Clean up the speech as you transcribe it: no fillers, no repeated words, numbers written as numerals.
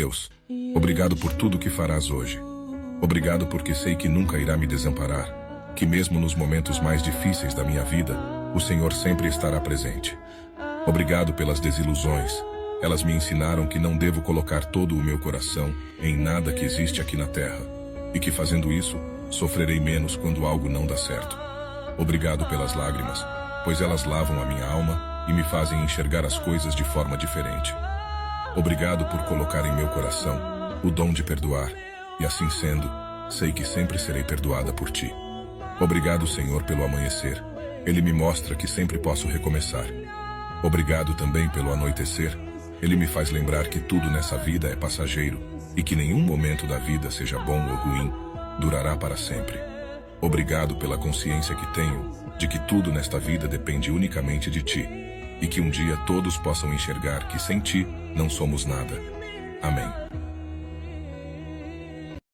Deus, obrigado por tudo que farás hoje. Obrigado porque sei que nunca irá me desamparar, que mesmo nos momentos mais difíceis da minha vida, o Senhor sempre estará presente. Obrigado pelas desilusões. Elas me ensinaram que não devo colocar todo o meu coração em nada que existe aqui na terra, e que fazendo isso, sofrerei menos quando algo não dá certo. Obrigado pelas lágrimas, pois elas lavam a minha alma e me fazem enxergar as coisas de forma diferente. Obrigado por colocar em meu coração o dom de perdoar, e assim sendo, sei que sempre serei perdoada por ti. Obrigado, Senhor, pelo amanhecer. Ele me mostra que sempre posso recomeçar. Obrigado também pelo anoitecer. Ele me faz lembrar que tudo nessa vida é passageiro e que nenhum momento da vida, seja bom ou ruim, durará para sempre. Obrigado pela consciência que tenho de que tudo nesta vida depende unicamente de ti e que um dia todos possam enxergar que sem ti não somos nada. Amém.